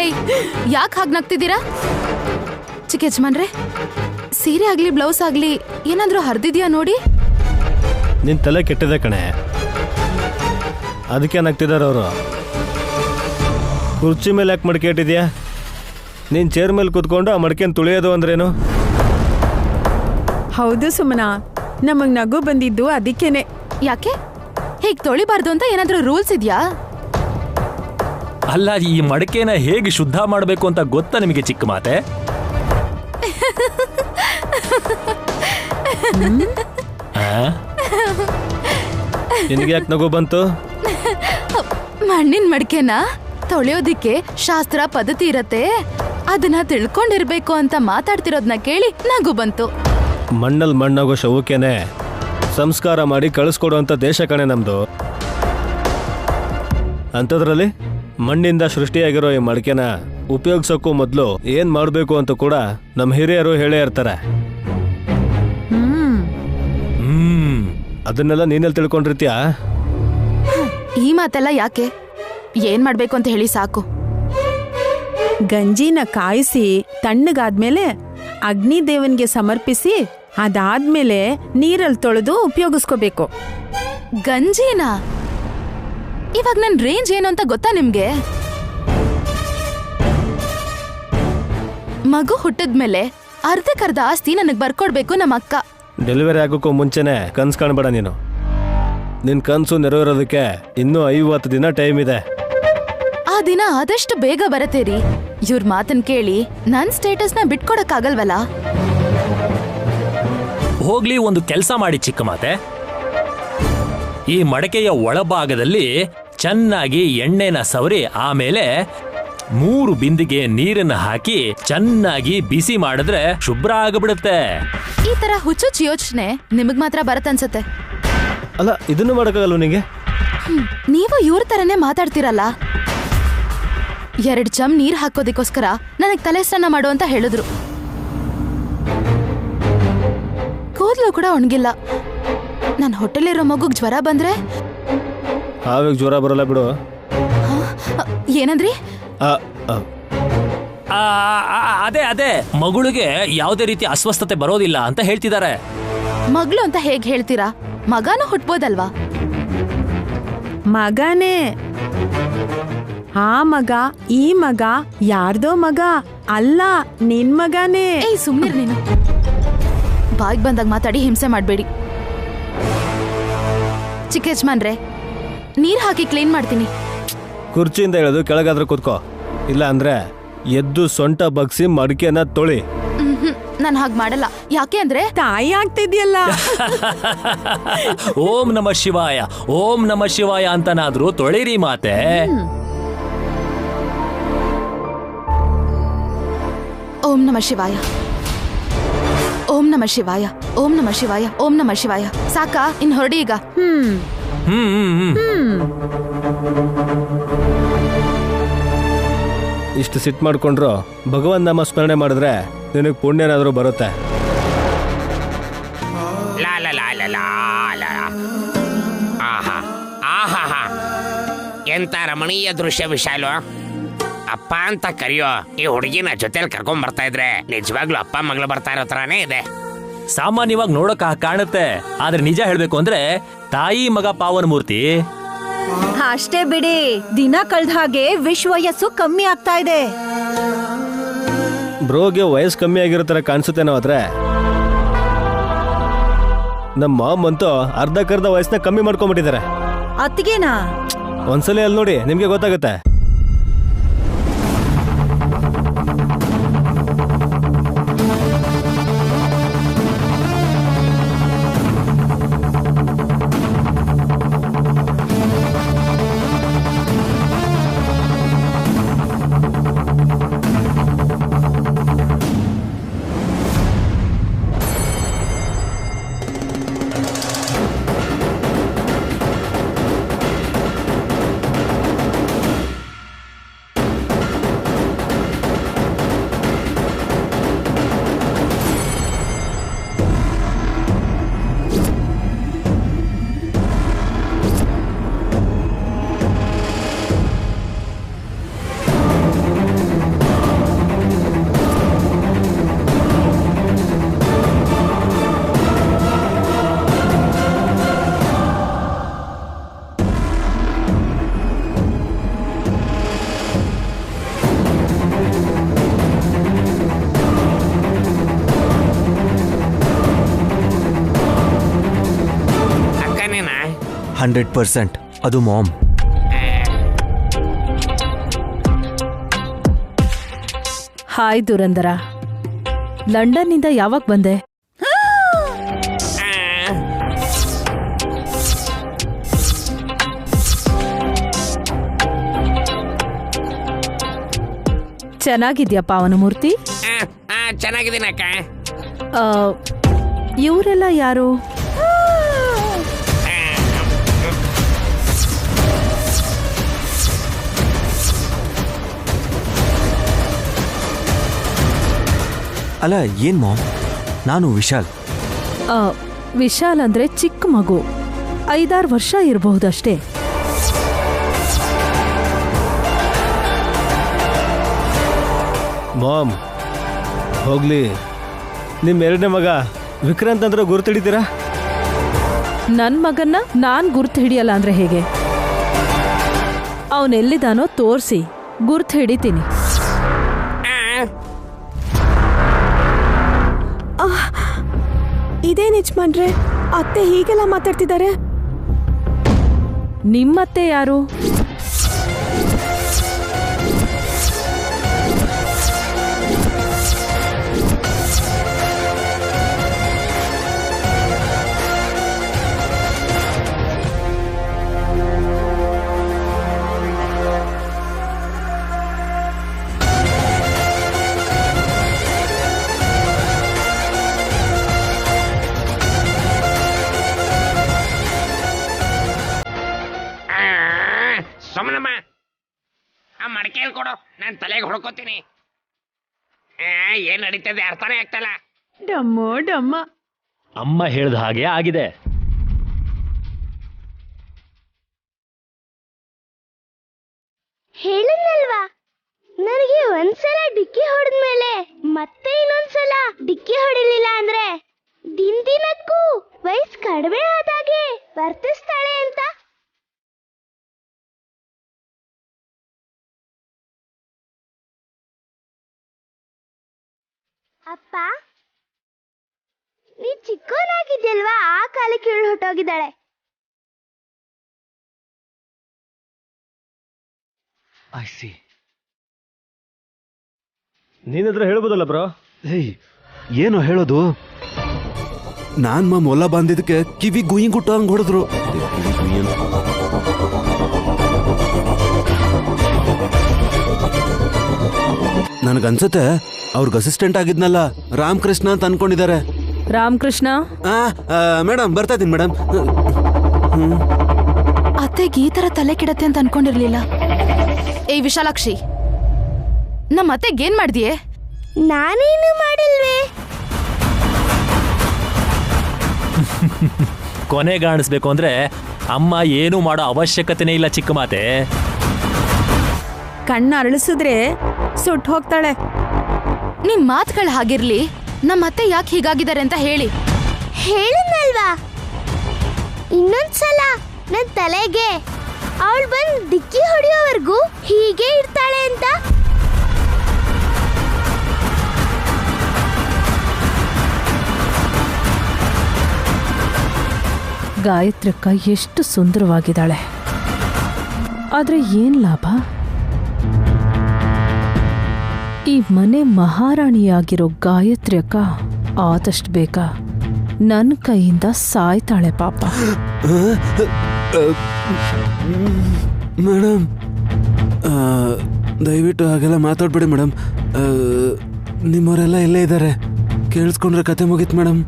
ಏಯ್, ಯಾಕೆ ಹಾಗೆ ನಗ್ತಿದ್ದೀರಾ? ಚಿಕ್ಕ ಯಜಮಾನ್ರೆ, ಸೀರೆ ಆಗ್ಲಿ ಬ್ಲೌಸ್ ಆಗ್ಲಿ ಏನಾದ್ರೂ ಹರಿದಿದ್ಯಾ ನೋಡಿ. ನಿನ್ ತಲೆ ಕೆಟ್ಟಿದೆ ಕಣೆ, ಅದಕ್ಕೆ ನಗ್ತಿದಾರ ಅವರು. ಕುರ್ಚಿ ಮೇಲೆ ಯಾಕೆ ಮಡಿಕೆ ಇಟ್ಟಿದ್ಯಾ? ನೀನ್ ಚೇರ್ ಮೇಲೆ ಕೂತ್ಕೊಂಡು ಆ ಮಡಿಕೆನ ತುಳಿಯೋದು ಅಂದ್ರೇನು? ಹೌದು ಸುಮನಾ, ನಮಗ್ ನಗು ಬಂದಿದ್ದು ಅದಕ್ಕೇನೆ. ಯಾಕೆ? ಹೀಗ್ ತೊಳಿಬಾರ್ದು ಅಂತ ಏನಾದ್ರೂ ರೂಲ್ಸ್ ಇದ್ಯಾ? ಅಲ್ಲ, ಈ ಮಡಿಕೆನ ಹೇಗೆ ಶುದ್ಧ ಮಾಡಬೇಕು ಅಂತ ಗೊತ್ತಾ ನಿಮಗೆ ಚಿಕ್ಕ ಮಾತೆ? ನಿನಗೆ ಯಾಕೆ ನಗು ಬಂತು? ಮಣ್ಣಿನ ಮಡಿಕೆನ ತೊಳೆಯೋದಿಕ್ಕೆ ಶಾಸ್ತ್ರ ಪದ್ಧತಿ ಇರತ್ತೆ, ಅದನ್ನ ತಿಳ್ಕೊಂಡಿರ್ಬೇಕು ಅಂತ ಮಾತಾಡ್ತಿರೋದ್ನ ಕೇಳಿ ನಗು ಬಂತು. ಮಣ್ಣಲ್ಲಿ ಮಣ್ಣಾಗೋ ಶವಕ್ಕೇನೆ ಸಂಸ್ಕಾರ ಮಾಡಿ ಕಳಿಸ್ಕೊಡುವಂಥ ದೇಶ ಕಣೆ ನಮ್ದು. ಅಂಥದ್ರಲ್ಲಿ ಮಣ್ಣಿಂದ ಸೃಷ್ಟಿಯಾಗಿರೋ ಈ ಮಡಿಕೆನ ಉಪಯೋಗಿಸೋಕ್ಕೂ ಮೊದಲು ಏನ್ ಮಾಡಬೇಕು ಅಂತ ಕೂಡ ನಮ್ಮ ಹಿರಿಯರು ಹೇಳೇ ಇರ್ತಾರೆ. ಅದನ್ನೆಲ್ಲ ನೀನೆಲ್ಲಿ ತಿಳ್ಕೊಂಡಿರ್ತೀಯಾ? ಈ ಮಾತೆಲ್ಲ ಯಾಕೆ? ಏನ್ ಮಾಡ್ಬೇಕು ಅಂತ ಹೇಳಿ ಸಾಕು. ಗಂಜಿನ ಕಾಯಿಸಿ ತಣ್ಣಗಾದ್ಮೇಲೆ ಅಗ್ನಿ ದೇವನ್ಗೆ ಸಮರ್ಪಿಸಿ ಅದಾದ್ಮೇಲೆ ನೀರಲ್ಲಿ ತೊಳೆದು ಉಪಯೋಗಿಸ್ಕೋಬೇಕು. ಗಂಜಿನಾ? ಇವಾಗ ನನ್ ರೇಂಜ್ ಏನು ಅಂತ ಗೊತ್ತಾ ನಿಮ್ಗೆ? ಮಗು ಹುಟ್ಟಿದ್ಮೇಲೆ ಅರ್ಧಕ್ಕರ್ಧ ಆಸ್ತಿ ನನಗ್ ಬರ್ಕೊಡ್ಬೇಕು ನಮ್ಮ ಅಕ್ಕ. ಡೆಲಿವರಿ ಆಗೋಕ್ಕೂ ಮುಂಚೆನೆ ಕನ್ಸು ಕಾಣಬೇಡ ನೀನು. ನಿನ್ ಕನ್ಸು ನೆರವೇರೋದಕ್ಕೆ ಇನ್ನೂ 50 ದಿನ ಟೈಮ್ ಇದೆ. ಆ ದಿನ ಆದಷ್ಟು ಬೇಗ ಬರತ್ತೆ ರೀ. ಇವ್ರ ಮಾತನ್ ಕೇಳಿ ನನ್ ಸ್ಟೇಟಸ್ನ ಬಿಟ್ಕೊಡಕ್ಕಾಗಲ್ವಲ್ಲ. ಹೋಗ್ಲಿ, ಒಂದು ಕೆಲಸ ಮಾಡಿ ಚಿಕ್ಕ ಮಾತೆ. ಈ ಮಡಕೆಯ ಒಳಭಾಗದಲ್ಲಿ ಚೆನ್ನಾಗಿ ಎಣ್ಣೆನ ಸವರಿ ಆಮೇಲೆ 3 ಬಿಂದಿಗೆ ನೀರನ್ನ ಹಾಕಿ ಚೆನ್ನಾಗಿ ಬಿಸಿ ಮಾಡಿದ್ರೆ ಶುಭ್ರ ಆಗಿಬಿಡುತ್ತೆ. ಈ ತರ ಹುಚ್ಚುಚ್ಚು ಯೋಚನೆ ನಿಮಗ್ ಮಾತ್ರ ಬರತ್ತನ್ಸತ್ತೆ. ಅಲ್ಲ, ಇದನ್ನು ಮಾಡೋಕ್ಕಾಗಲ್ಲ ನಿಂಗೆ? ನೀವು ಇವ್ರ ತರನೇ ಮಾತಾಡ್ತಿರಲ್ಲ. 2 ಚಮ್ ನೀರ್ ಹಾಕೋದಿಕ್ಕೋಸ್ಕರ ನನಗ್ ತಲೆ ಸ್ನಾನ ಮಾಡು ಅಂತ ಹೇಳಿದ್ರು. ಕೂದ್ಲು ಕೂಡ ಒಣಗಿಲ್ಲ. ನನ್ ಹೊಟ್ಟೆಲಿರೋ ಮಗುಗ್ ಜ್ವರ ಬಂದ್ರೆ? ಹಾವಿಗೆ ಜ್ವರ ಬರಲ್ಲ ಬಿಡು. ಏನಂದ್ರಿ? ಅದೇ ಮಗುಳಿಗೆ ಯಾವುದೇ ರೀತಿ ಅಸ್ವಸ್ಥತೆ ಬರೋದಿಲ್ಲ ಅಂತ ಹೇಳ್ತಿದ್ದಾರೆ. ಮಗಳು ಅಂತ ಹೇಗ್ ಹೇಳ್ತೀರಾ? ಮಗಾನು ಹುಟ್ಬೋದಲ್ವಾ? ಮಗನೇ. ಆ ಮಗ ಈ ಮಗ ಯಾರ್ದೋ ಮಗ ಅಲ್ಲ, ನಿನ್ ಮಗನೇ. ಏಯ್, ಸುಮ್ನಿರ್ ನೀನು. ಬಾಯ್ಗ್ ಬಂದಾಗ ಮಾತಾಡಿ ಹಿಂಸೆ ಮಾಡ್ಬೇಡಿ. ಚಿಕ್ಕ ಯಜಮಾನ್ರೆ, ನೀರ್ ಹಾಕಿ ಕ್ಲೀನ್ ಮಾಡ್ತೀನಿ. ಕುರ್ಚಿಯಿಂದ ಇಳಿದು ಕೆಳಗಾದ್ರೂ ಕೂತ್ಕೋ, ಇಲ್ಲ ಅಂದ್ರೆ ಎದ್ದು ಸೊಂಟ ಬಗ್ಸಿ ಮಡಿಕೆನ ತೊಳಿ. ನಾನು ಹಾಗೆ ಮಾಡಲ್ಲ. ಯಾಕೆ ಅಂದ್ರೆ ತಾಯಿ ಆಗ್ತಿದ್ಯಲ್ಲ. ಓಂ ನಮ ಶಿವಾಯ, ಓಂ ನಮ ಶಿವಾಯ ಅಂತನಾದ್ರೂ ತೊಳಿರಿ ಮಾತೆ. ಓಂ ನಮ ಶಿವಾಯ, ಓಂ ನಮ ಶಿವಾಯ, ಓಂ ನಮ ಶಿವಾಯ, ಓಂ ನಮ ಶಿವಾಯ. ಸಾಕಾ? ಇನ್ ಹೊರಡಿ ಈಗ. ಇಷ್ಟು ಸಿಟ್ ಮಾಡ್ಕೊಂಡ್ರು ಭಗವಾನ್ ನಾಮ ಸ್ಮರಣೆ ಮಾಡಿದ್ರೆ ನಿನಗೆ ಪುಣ್ಯನಾದ್ರೂ ಬರುತ್ತೆ. ಎಂತ ರಮಣೀಯ ದೃಶ್ಯ ವಿಶಾಲು. ಅಪ್ಪ ಅಂತ ಕರೆಯೋ ಈ ಹುಡುಗಿನ ಜೊತೆಲಿ ಕರ್ಕೊಂಡ್ ಬರ್ತಾ ಇದ್ರೆ ನಿಜವಾಗ್ಲೂ ಅಪ್ಪ ಮಗಳು ಬರ್ತಾ ಇರೋ ತರಾನೇ ಇದೆ. ಸಾಮಾನ್ಯವಾಗಿ ನೋಡಕ್ ಕಾಣುತ್ತೆ, ಆದ್ರೆ ನಿಜ ಹೇಳ್ಬೇಕು ಅಂದ್ರೆ ತಾಯಿ ಮಗ ಪಾವನ ಮೂರ್ತಿ. ಅಷ್ಟೇ ಬಿಡಿ, ದಿನ ಕಳೆದ ಹಾಗೆ ವಯಸ್ಸು ಕಮ್ಮಿ ಆಗ್ತಾ ಇದೆ. ಬ್ರೋಗೆ ವಯಸ್ಸು ಕಮ್ಮಿ ಆಗಿರೋ ತರ ಕಾಣಿಸುತ್ತೇನೋ. ಆದ್ರೆ ನಮ್ಮ ಮಾಮ್ ಅಂತೂ ಅರ್ಧಕ್ಕರ್ಧ ವಯಸ್ಸನ್ನ ಕಮ್ಮಿ ಮಾಡ್ಕೊಂಡ್ಬಿಟ್ಟಿದ್ದಾರೆ. ಅತ್ತಿಗೆನಾ? ಒಂದ್ಸಲ ಅಲ್ಲಿ ನೋಡಿ, ನಿಮ್ಗೆ ಗೊತ್ತಾಗುತ್ತೆ. 100%. ಅದು ಮಾಮ್. ಹಾಯ್ ದುರಂದರ, ಲಂಡನ್ನಿಂದ ಯಾವಾಗ ಬಂದೆ? ಚೆನ್ನಾಗಿದ್ಯಾ ಪಾವನಮೂರ್ತಿ? ಚೆನ್ನಾಗಿದ್ದೀನಿ ಅಕ್ಕ. ಇವರೆಲ್ಲ ಯಾರು? ಅಲ್ಲ ಏನ್ ಮಾಮ್, ನಾನು ವಿಶಾಲ್. ವಿಶಾಲ್ ಅಂದ್ರೆ ಚಿಕ್ಕ ಮಗು, 5-6 ವರ್ಷ ಇರಬಹುದಷ್ಟೇ. ಮಾಮ್, ಹೋಗ್ಲಿ, ನಿಮ್ಮ ಎರಡನೇ ಮಗ ವಿಕ್ರಾಂತ್ ಅಂದ್ರೆ ಗುರುತಿಡಿತೀರಾ? ನನ್ ಮಗನ್ನ ನಾನ್ ಗುರ್ತು ಹಿಡಿಯಲ್ಲ ಅಂದ್ರೆ ಹೇಗೆ? ಅವನೆಲ್ಲಿದಾನೋ ತೋರ್ಸಿ ಗುರ್ತು ಹಿಡಿತೀನಿ. ಇದೇನ್ ಯಜಮಾನ್ರೆ, ಅತ್ತೆ ಹೀಗೆಲ್ಲ ಮಾತಾಡ್ತಿದ್ದಾರೆ? ನಿಮ್ಮತ್ತೆ ಯಾರು? ಸುಮ್ಮನಮ್ಮ, ಆ ಮಡಕೆಯಲ್ಲಿ ಕೊಡು, ನಾನು ತಲೆಗೆ ಹೊಡ್ಕೋತೀನಿ. ಏನ್ ನಡೀತದೆ ಅರ್ಥನೇ ಆಗ್ತಲ್ಲ. ಡಮ್ಮೋ ಡಮ್ಮ. ಅಮ್ಮ ಹೇಳ್ದ ಹಾಗೆ ಆಗಿದೆ. ಹೇಳನ್ನಲ್ವಾ, ನನಗೆ ಒಂದ್ಸಲ ಡಿಕ್ಕಿ ಹೊಡೆದ್ಮೇಲೆ ಮತ್ತೆ ಇನ್ನೊಂದ್ಸಲ ಡಿಕ್ಕಿ ಹೊಡಿಲಿಲ್ಲ ಅಂದ್ರೆ ದಿನಕ್ಕೂ ವಯಸ್ಸು ಕಡಿಮೆ ಆದಾಗೆ ವರ್ತಿಸ್ತಾಳೆ ಅಂತ. ಅಪ್ಪ, ನೀ ಚಿಕ್ಕವನಾಗಿದ್ಯಲ್ವಾ, ಆ ಕಾಲಕ್ಕೆ ಇವಳು ಹೊಟ್ಟೋಗಿದ್ದಾಳೆ. I see. ನೀನತ್ರ ಹೇಳ್ಬೋದಲ್ಲ ಬ್ರೋ. ಹೇಯ್, ಏನೋ ಹೇಳೋದು? ನಾನ್ ಮಾಮ್ ಹೊಲ ಬಂದಿದ್ದಕ್ಕೆ ಕಿವಿ ಗುಯಿ ಗುಟ್ಟ ಹಂಗ್ ಹೊಡೆದ್ರು. ನನಗನ್ಸುತ್ತೆ ಅವ್ರಿಗೆ ಅಸಿಸ್ಟೆಂಟ್ ಆಗಿದ್ನಲ್ಲ ರಾಮಕೃಷ್ಣ ಅಂತ ಅನ್ಕೊಂಡಿದ್ದಾರೆ. ರಾಮಕೃಷ್ಣ? ಮೇಡಮ್ ಬರ್ತಾ ಇದೀನಿ ಮೇಡಮ್. ಅತ್ತೆಗೆ ಈ ತರ ತಲೆ ಕೆಡತ್ತೆ ಅಂತ ಅನ್ಕೊಂಡಿರ್ಲಿಲ್ಲ. ಏಯ್ ವಿಶಾಲಾಕ್ಷಿ, ನಮ್ಮ ಅತ್ತೆಗೇನ್ ಮಾಡಿದ್ಯೆ? ನಾನೇನು ಮಾಡಿಲ್ವೇ. ಕೊನೆಗಾಣಿಸ್ಬೇಕು ಅಂದ್ರೆ ಅಮ್ಮ ಏನೂ ಮಾಡೋ ಅವಶ್ಯಕತೆನೇ ಇಲ್ಲ ಚಿಕ್ಕ ಮಾತೆ. ಕಣ್ಣ ಅರಳಿಸಿದ್ರೆ ಸುಟ್ಟು ಹೋಗ್ತಾಳೆ. ನಿಮ್ ಮಾತುಗಳು ಹಾಗಿರ್ಲಿ, ನಮ್ಮ ಅತ್ತೆ ಯಾಕೆ ಹೀಗಾಗಿದ್ದಾರೆ ಅಂತ ಹೇಳಿ. ಹೇಳನ್ನಲ್ವಾ, ಇನ್ನೊಂದ್ಸಲ ನನ್ ತಲೆಗೆ ಅವಳು ಬಂದು ಡಿಕ್ಕಿ ಹೊಡೆಯೋವರೆಗೂ ಹೀಗೆ ಇರ್ತಾಳೆ ಅಂತ. ಗಾಯತ್ರಕ್ಕ ಎಷ್ಟು ಸುಂದರವಾಗಿದ್ದಾಳೆ, ಆದ್ರೆ ಏನ್ ಲಾಭ? ಈ ಮನೆ ಮಹಾರಾಣಿಯಾಗಿರೋ ಗಾಯತ್ರಿ ಅಕ್ಕ ಆದಷ್ಟು ಬೇಗ ನನ್ನ ಕೈಯಿಂದ ಸಾಯ್ತಾಳೆ ಪಾಪ. ಮೇಡಮ್, ದಯವಿಟ್ಟು ಹಾಗೆಲ್ಲ ಮಾತಾಡ್ಬೇಡಿ ಮೇಡಮ್. ನಿಮ್ಮವರೆಲ್ಲ ಇಲ್ಲೇ ಇದ್ದಾರೆ, ಕೇಳಿಸ್ಕೊಂಡ್ರೆ ಕತೆ ಮುಗೀತು ಮೇಡಮ್.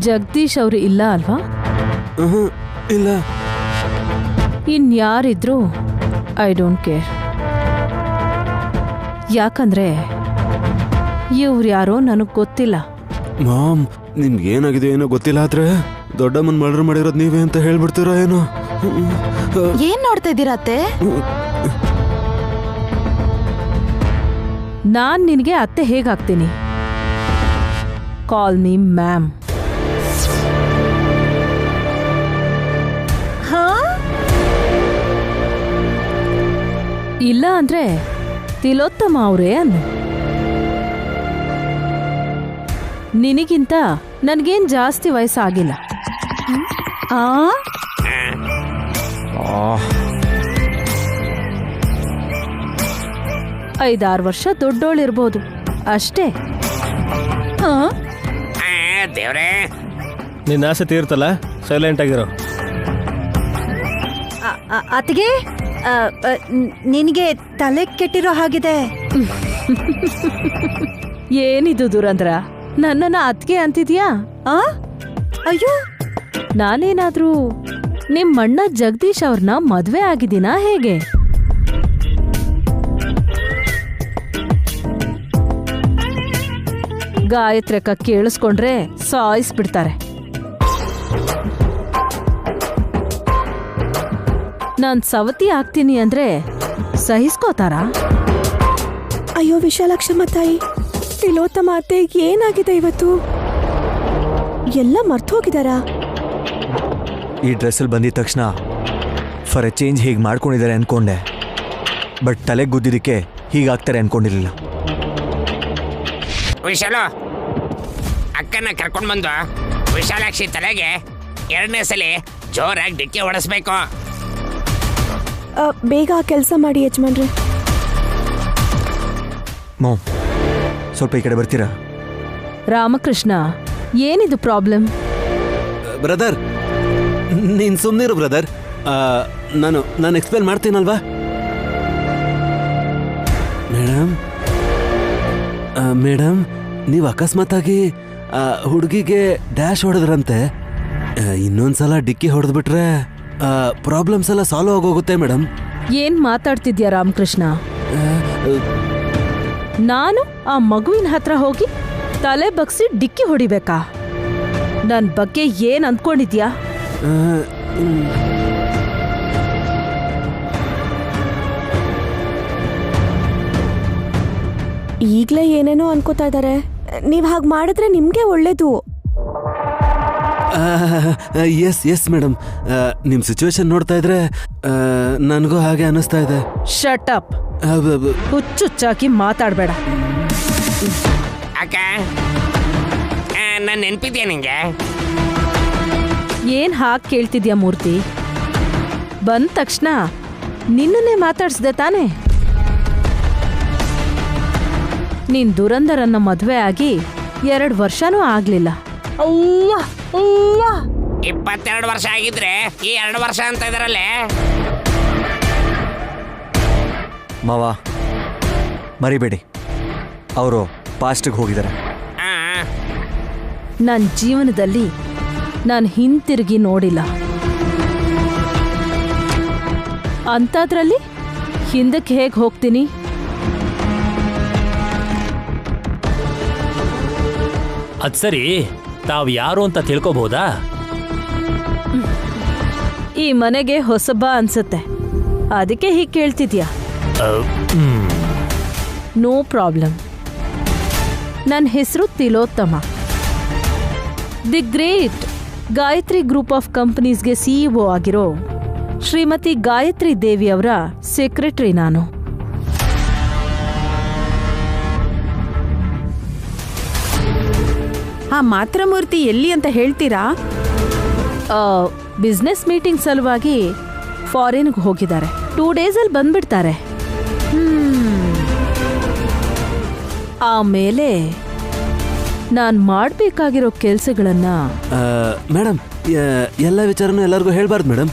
ಜಗದೀಶ್ ಅವರು ಇಲ್ಲ ಅಲ್ವಾ? ಇಲ್ಲ. ಇನ್ಯಾರಿದ್ರು ಐ ಡೋಂಟ್ ಕೇರ್. ಯಾಕಂದ್ರೆ ಇವ್ರು ಯಾರೋ ನನಗೆ ಗೊತ್ತಿಲ್ಲ. ಮಾಮ್, ನಿಮ್ಗೆ ಏನಾಗಿದೆ ಏನೋ ಗೊತ್ತಿಲ್ಲ, ಆದ್ರೆ ದೊಡ್ಡಮ್ಮನ್ ಮರ್ಡರ್ ಮಾಡಿರೋದು ನೀವೇ ಅಂತ ಹೇಳ್ಬಿಡ್ತೀರಾ ಏನೋ? ಏನ್ ನೋಡ್ತಾ ಇದ್ದೀರಾ ಅತ್ತೆ? ನಾನ್ ನಿನಗೆ ಅತ್ತೆ ಹೇಗಾಗ್ತೀನಿ? Call me ma'am. ಇಲ್ಲ ಅಂದ್ರೆ ತಿಲೋತ್ತಮ ಅವರೇ ಅನ್ನು. ನಿನಗಿಂತ ನನಗೇನ್ ಜಾಸ್ತಿ ವಯಸ್ಸಾಗಿಲ್ಲ. 5-6 ವರ್ಷ ದೊಡ್ಡೋಳಿರ್ಬೋದು ಅಷ್ಟೇ. ದೇವ್ರೇ, ನಿನ್ನ ಆಸೆ ತೀರ್ತಲ್ಲ, ಸೈಲೆಂಟ್ ಆಗಿರೋ. ಅತ್ತಿಗೆ ನಿನಗೆ ತಲೆ ಕೆಟ್ಟಿರೋ ಹಾಗಿದೆ. ಏನಿದು ದುರಂದ್ರ, ನನ್ನನ್ನ ಅತ್ಗೆ ಅಂತಿದ್ಯಾ? ಅಯ್ಯೋ, ನಾನೇನಾದ್ರೂ ನಿಮ್ಮಣ್ಣ ಜಗದೀಶ್ ಅವ್ರನ್ನ ಮದ್ವೆ ಆಗಿದ್ದೀನಾ ಹೇಗೆ? ಗಾಯತ್ರಕ್ಕ ಕೇಳಿಸ್ಕೊಂಡ್ರೆ ಸಾಯಿಸ್ಬಿಡ್ತಾರೆ. ನಾನ್ ಸವತಿ ಆಗ್ತೀನಿ ಅಂದ್ರೆ ಸಹಿಸ್ಕೋತಾರಾ? ಅಯ್ಯೋ ವಿಶಾಲಾಕ್ಷಮ್ಮ ತಾಯಿ, ತಿಲೋತ್ತಮ ಅತ್ತೆ ಏನಾಗಿದೆ ಇವತ್ತು? ಎಲ್ಲ ಮರ್ತು ಹೋಗಿದಾರಾ? ಈ ಡ್ರೆಸ್ಸಲ್ಲಿ ಬಂದಿದ ತಕ್ಷಣ ಫಾರ್ ಎ ಚೇಂಜ್ ಹೀಗೆ ಮಾಡ್ಕೊಂಡಿದ್ದಾರೆ ಅನ್ಕೊಂಡೆ, ಬಟ್ ತಲೆಗೆ ಗುದ್ದಿದ್ದಕ್ಕೆ ಹೀಗಾಗ್ತಾರೆ ಅನ್ಕೊಂಡಿರಲಿಲ್ಲ. ವಿಶಾಲು, ಅಕ್ಕನ ಕರ್ಕೊಂಡು ಬಂದು ವಿಶಾಲಾಕ್ಷಿ ತಲೆಗೆ 2ನೇ ಸಲ ಜೋರಾಗಿ ಡಿಕ್ಕಿ ಹೊಡೆಸ್ಬೇಕು. ಬೇಗ ಕೆಲಸ ಮಾಡಿ ಯಜಮಾನ್ರೆ. ಮಾಮ್, ಸ್ವಲ್ಪ ಈ ಕಡೆ ಬರ್ತೀರಾ? ರಾಮಕೃಷ್ಣ, ಏನಿದು ಪ್ರಾಬ್ಲಮ್? ಬ್ರದರ್, ನೀನ್ ಸುಮ್ಮನಿರು ಬ್ರದರ್. ನಾನು ಎಕ್ಸ್ಪ್ಲೇನ್ ಮಾಡ್ತೀನಲ್ವಾ? ಮೇಡಮ್, ನೀವು ಅಕಸ್ಮಾತಾಗಿ ಹುಡುಗಿಗೆ ಡ್ಯಾಶ್ ಹೊಡೆದ್ರಂತೆ. ಇನ್ನೊಂದ್ಸಲ ಡಿಕ್ಕಿ ಹೊಡೆದ್ಬಿಟ್ರೆ ಪ್ರಾಬ್ಲಮ್ಸ್ ಎಲ್ಲ ಸಾಲ್ವ್ ಆಗೋಗುತ್ತೆ ಮೇಡಮ್. ಏನ್ ಮಾತಾಡ್ತಿದ್ಯಾ ರಾಮಕೃಷ್ಣ? ನಾನು ಆ ಮಗುವಿನ ಹತ್ರ ಹೋಗಿ ತಲೆ ಬಗ್ಸಿ ಡಿಕ್ಕಿ ಹೊಡಿಬೇಕಾ? ನನ್ ಬಗ್ಗೆ ಏನ್ ಅಂದ್ಕೊಂಡಿದ್ಯಾ? ಈಗ್ಲೇ ಏನೇನೋ ಅನ್ಕೋತಾ ಇದಾರೆ. ನೀವ್ ಹಾಗೆ ಮಾಡಿದ್ರೆ ನಿಮ್ಗೆ ಒಳ್ಳೇದು. ಎಸ್ ಮೇಡಮ್, ನಿಮ್ ಸಿಚುವೇಶನ್ ನೋಡ್ತಾ ಇದ್ರೆ ನನಗೂ ಹಾಗೆ ಅನಿಸ್ತಾ ಇದೆ. Shut up. ಹುಚ್ಚುಚ್ಚಾಕಿ ಮಾತಾಡ್ಬೇಡ. ಅಕ್ಕ, ನಾನು ನೆನ್ಪಿದ್ಯಾ ನಿಂಗೆ? ಏನ್ ಹಾಗೆ ಕೇಳ್ತಿದ್ಯಾ ಮೂರ್ತಿ? ಬಂದ ತಕ್ಷಣ ನಿನ್ನನ್ನೇ ಮಾತಾಡ್ಸ್ದೆ ತಾನೆ? ನೀನ್ ದುರಂದರನ್ನ ಮದ್ವೆ ಆಗಿ 2 ವರ್ಷನೂ ಆಗ್ಲಿಲ್ಲ. 22 ವರ್ಷ ಆಗಿದ್ರೆ ಈ 2 ವರ್ಷ ಅಂತ ಇದಾರಲ್ಲೇ. ಮಾವ, ಮರಿಬೇಡಿ, ಅವರು ಪಾಸ್ಟ್ಗೆ ಹೋಗಿದ್ದಾರೆ. ನನ್ನ ಜೀವನದಲ್ಲಿ ನಾನು ಹಿಂತಿರುಗಿ ನೋಡಿಲ್ಲ. ಅಂಥದ್ರಲ್ಲಿ ಹಿಂದಕ್ಕೆ ಹೇಗೆ ಹೋಗ್ತೀನಿ? ಅದ್ ಸರಿ, ತಾವ್ ಯಾರು ಅಂತ ತಿಳ್ಕೊಬಹುದಾ? ಈ ಮನೆಗೆ ಹೊಸಬ ಅನ್ಸುತ್ತೆ, ಅದಕ್ಕೆ ಹೀಗೆ ಕೇಳ್ತಿದ್ಯಾ? No problem. ನನ್ನ ಹೆಸರು Tilottama. The great Gayatri group of ಕಂಪನೀಸ್ಗೆ ಸಿಇಒ ಆಗಿರೋ ಶ್ರೀಮತಿ ಗಾಯತ್ರಿ ದೇವಿ ಅವರ ಸೆಕ್ರೆಟರಿ ನಾನು. ಆ ಮಾತ್ರಮೂರ್ತಿ ಎಲ್ಲಿ ಅಂತ ಹೇಳ್ತೀರಾ? ಬಿಸ್ನೆಸ್ ಮೀಟಿಂಗ್ ಸಲುವಾಗಿ ಫಾರಿನ್ಗೆ ಹೋಗಿದ್ದಾರೆ. 2 ಡೇಸಲ್ಲಿ ಬಂದ್ಬಿಡ್ತಾರೆ. ಆಮೇಲೆ ನಾನು ಮಾಡಬೇಕಾಗಿರೋ ಕೆಲಸಗಳನ್ನ ಮೇಡಮ್, ಎಲ್ಲ ವಿಚಾರನೂ ಎಲ್ಲರಿಗೂ ಹೇಳ್ಬಾರ್ದು madam.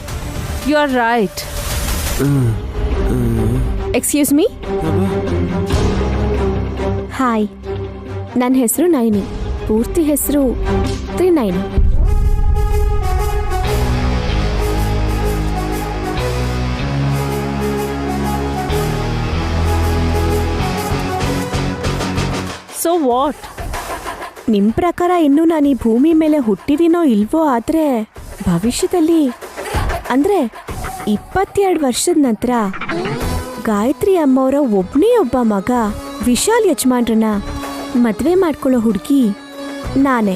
You are right. Excuse me. Hi, ನನ್ನ ಹೆಸರು ನೈನಿ. ಪೂರ್ತಿ ಹೆಸರು ತ್ರಿನೈನಿ. So what? ನಿಮ್ಮ ಪ್ರಕಾರ ಇನ್ನೂ ನಾನು ಈ ಭೂಮಿ ಮೇಲೆ ಹುಟ್ಟಿದೀನೋ ಇಲ್ವೋ, ಆದರೆ ಭವಿಷ್ಯದಲ್ಲಿ ಅಂದರೆ 22 ವರ್ಷದ ನಂತರ ಗಾಯತ್ರಿ ಅಮ್ಮವರ ಒಬ್ಬನೇ ಒಬ್ಬ ಮಗ ವಿಶಾಲ್ ಯಜಮಾನ್ರನ್ನ ಮದುವೆ ಮಾಡ್ಕೊಳ್ಳೋ ಹುಡುಗಿ ನಾನೇ.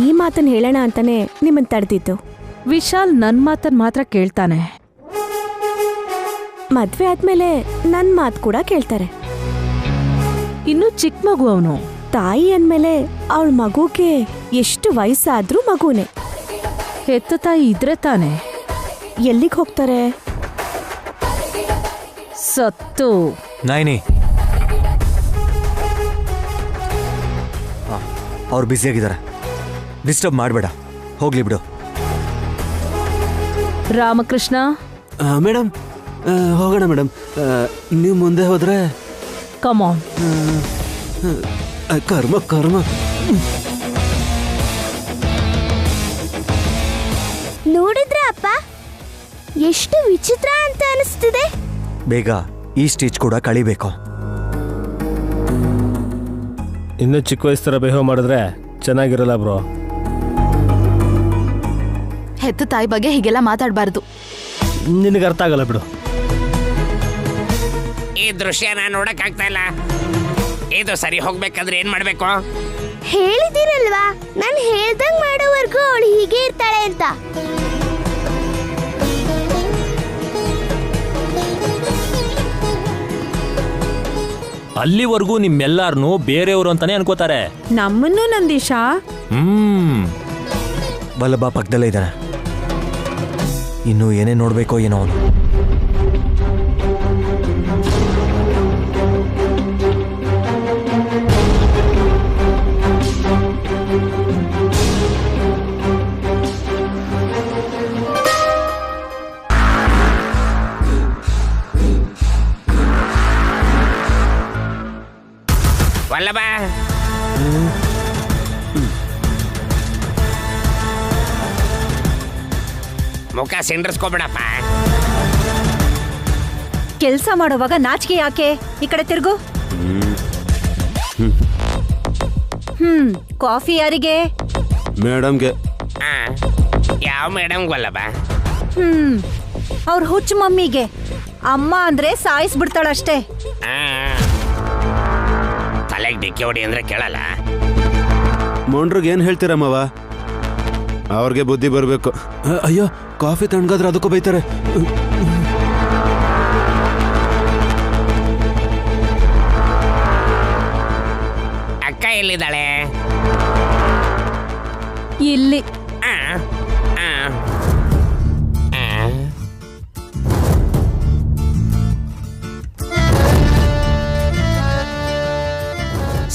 ಈ ಮಾತನ್ನು ಹೇಳೋಣ ಅಂತಾನೆ ನಿಮ್ಮನ್ನು ತಡೆದಿದ್ದು. ವಿಶಾಲ್ ನನ್ನ ಮಾತನ್ನು ಮಾತ್ರ ಕೇಳ್ತಾನೆ. ಮದ್ವೆ ಆದ್ಮೇಲೆ ನನ್ನ ಮಾತು ಕೂಡ ಕೇಳ್ತಾರೆ. ಇನ್ನು ಚಿಕ್ಕ ಮಗು ಅವನು. ತಾಯಿ ಅಂದ್ಮೇಲೆ ಅವಳ ಮಗುಗೆ ಎಷ್ಟು ವಯಸ್ಸಾದ್ರೂ ಮಗುನೇ. ಹೆತ್ತ ತಾಯಿ ಇದ್ರೆ ತಾನೆ. ಎಲ್ಲಿಗೆ ಹೋಗ್ತಾರೆ? ಸತ್ತು. ನಾಯಿನಿ, ಅವ್ರು ಬ್ಯುಸಿಯಾಗಿದ್ದಾರೆ, ಡಿಸ್ಟರ್ಬ್ ಮಾಡಬೇಡ, ಹೋಗ್ಲಿ ಬಿಡು. ರಾಮಕೃಷ್ಣ, ಮೇಡಮ್ ಹೋಗೋಣ ಮೇಡಮ್. ನೀವು ಮುಂದೆ ಹೋದ್ರೆ ಕಮಾನ್. ಕರ್ಮ ಕರ್ಮ. ನೋಡಿದ್ರ ಅಪ್ಪ, ಎಷ್ಟು ವಿಚಿತ್ರ ಅಂತ ಅನಿಸ್ತಿದೆ. ಬೇಗ ಈ ಸ್ಟೇಜ್ ಕೂಡ ಕಳಿಬೇಕು. ಇನ್ನೂ ಚಿಕ್ಕ ವಯಸ್ಸು ಥರ ಬಿಹೇವ್ ಮಾಡಿದ್ರೆ ಚೆನ್ನಾಗಿರಲ್ಲ ಬ್ರೋ. ಹೆತ್ತ ತಾಯಿ ಬಗ್ಗೆ ಹೀಗೆಲ್ಲ ಮಾತಾಡಬಾರ್ದು. ನಿನಗೆ ಅರ್ಥ ಆಗಲ್ಲ ಬಿಡು. ಈ ದೃಶ್ಯನ ನೋಡಕ್ ಆಗ್ತಾ ಇಲ್ಲ. ಇದು ಸರಿ ಹೋಗ್ಬೇಕಾದ್ರೆ ಏನ್ ಮಾಡ್ಬೇಕು? ಹೇಳಿದಿರಲ್ವಾ, ನಾನು ಹೇಳ್ದಂಗ್ ಮಾಡೋವರೆಗೂ ಅವಳು ಹೀಗೆ ಇರ್ತಾಳೆ ಅಂತ. ಅಲ್ಲಿವರೆಗೂ ನಿಮ್ಮೆಲ್ಲಾರನು ಬೇರೆಯವರು ಅಂತಾನೆ ಅನ್ಕೋತಾರೆ. ನಮ್ಮನ್ನು ನಂದೀಶ. ವಲ್ಲಭ ಪಕ್ಕದಲ್ಲೇ ಇದ್ದಾನೆ. ಇನ್ನು ಏನೇ ನೋಡ್ಬೇಕೋ ಏನೋ ಅವನು. ವಲ್ಲಭ, ಮುಖ ಸಿಂಡ್ರಿಸ್ಕೋಬೇಡಪ್ಪ. ಕೆಲ್ಸ ಮಾಡೋವಾಗ ನಾಚಿಕೆ ಯಾಕೆ? ಈ ಕಡೆ ತಿರ್ಗು. ಕಾಫಿ ಯಾರಿಗೆ? ಮೇಡಮ್ಗೆ. ಯಾವ ಮೇಡಮ್ ವಲ್ಲಭ? ಅವ್ರ ಹುಚ್ಚ ಮಮ್ಮಿಗೆ. ಅಮ್ಮ ಅಂದ್ರೆ ಸಾಯಿಸ್ಬಿಡ್ತಾಳಷ್ಟೇ. ತಲೆಗೆ ಡಿಕ್ಕಿ ಹೊಡಿ ಅಂದ್ರೆ ಕೇಳಲ್ಲ. ಮೊಂಡ್ರಿಗೆ ಏನ್ ಹೇಳ್ತೀರಮ್ಮವ? ಅವ್ರಿಗೆ ಬುದ್ಧಿ ಬರಬೇಕು. ಅಯ್ಯೋ, ಕಾಫಿ ತಣ್ಣಗಾದ್ರೆ ಅದಕ್ಕೂ ಬೈತಾರೆ. ಅಕ್ಕ ಎಲ್ಲಿದ್ದಾಳೆ? ಇಲ್ಲಿ.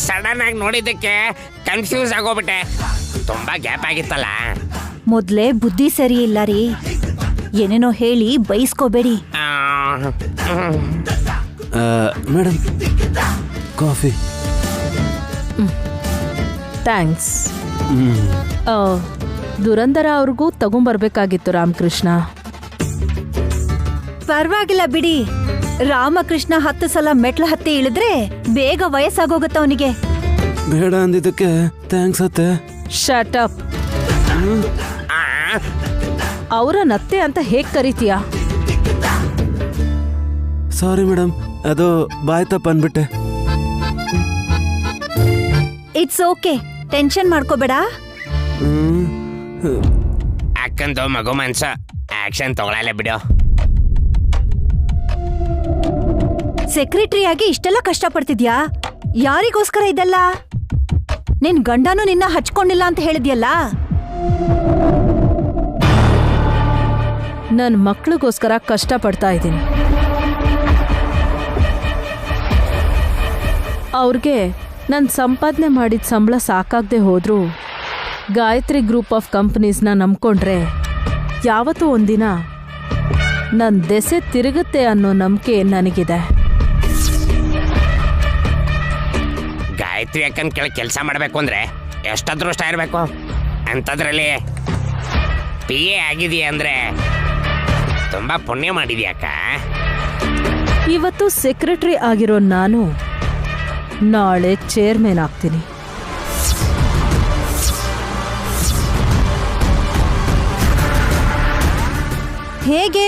ಸಡನ್ ಆಗಿ ನೋಡಿದ್ದಕ್ಕೆ ಕನ್ಫ್ಯೂಸ್ ಆಗೋಗ್ಬಿಟ್ಟೆ. ತುಂಬಾ ಗ್ಯಾಪ್ ಆಗಿತ್ತಲ್ಲ. ಮೊದ್ಲೇ ಬುದ್ಧಿ ಸರಿ ಇಲ್ಲ ರೀ. ಏನೇನೋ ಹೇಳಿ ಬೈಸ್ಕೋಬೇಡಿ. Madam, coffee. ಥ್ಯಾಂಕ್ಸ್. ದುರಂದರ ಅವ್ರಿಗೂ ತಗೊಂಬರ್ಬೇಕಾಗಿತ್ತು ರಾಮಕೃಷ್ಣ. ಪರವಾಗಿಲ್ಲ ಬಿಡಿ. ರಾಮಕೃಷ್ಣ 10 ಸಲ ಮೆಟ್ಲು ಹತ್ತಿ ಇಳಿದ್ರೆ ಬೇಗ ವಯಸ್ಸಾಗೋಗತ್ತ ಅವನಿಗೆ. ಬೇಡ ಅಂದಿದ್ದಕ್ಕೆ ಥ್ಯಾಂಕ್ಸ್ ಅತ್ತೆ. Shut up. ಅವರ ನತ್ತೆ ಅಂತ ಹೇಗ್ ಕರಿತೀಯ? ಸಾರಿ ಮೇಡಮ್, ಅದು ಬಾಯ್ ತಪ್ಪ ಅನ್ಬಿಟ್ಟೆ. ಇಟ್ಸ್ ಓಕೆ, ಟೆನ್ಷನ್ ಮಾಡ್ಕೋಬೇಡ. ಅಕ್ಕಂದು ಮಗು ಮನ್ಸ ಆಕ್ಷನ್ ತಗೊಳಲ್ಲ ಬಿಡು. ಸೆಕ್ರೆಟರಿ ಆಗಿ ಇಷ್ಟೆಲ್ಲ ಕಷ್ಟಪಡ್ತಿದ್ಯಾ? ಯಾರಿಗೋಸ್ಕರ ಇದೆಲ್ಲ? ನಿನ್ ಗಂಡನೂ ನಿನ್ನ ಹಚ್ಕೊಂಡಿಲ್ಲ ಅಂತ ಹೇಳಿದ್ಯಲ್ಲ. ನನ್ ಮಕ್ಳಿಗೋಸ್ಕರ ಕಷ್ಟ ಪಡ್ತಾ ಇದ್ದೀನಿ. ಅವ್ರಿಗೆ ನಾನು ಸಂಪಾದನೆ ಮಾಡಿದ ಸಂಬಳ ಸಾಕಾಗದೆ ಹೋದ್ರು ಗಾಯತ್ರಿ ಗ್ರೂಪ್ ಆಫ್ ಕಂಪನೀಸ್ನ ನಂಬ್ಕೊಂಡ್ರೆ ಯಾವತ್ತೂ ಒಂದಿನ ನನ್ನ ದೆಸೆ ತಿರುಗುತ್ತೆ ಅನ್ನೋ ನಂಬಿಕೆ ನನಗಿದೆ. ಗಾಯತ್ರಿ ಅಕ್ಕನ ಕೆಳಗೆ ಕೆಲಸ ಮಾಡಬೇಕು ಅಂದ್ರೆ ಎಷ್ಟು ಅದೃಷ್ಟ ಇರಬೇಕು. ಅಂಥದ್ರಲ್ಲಿ PA ಆಗಿದೆಯಾ ಅಂದ್ರೆ ತುಂಬಾ ಪುಣ್ಯ ಮಾಡಿದ್ಯಾಕ. ಇವತ್ತು ಸೆಕ್ರೆಟರಿ ಆಗಿರೋ ನಾನು ನಾಳೆ ಚೇರ್ಮನ್ ಆಗ್ತೀನಿ. ಹೇಗೆ?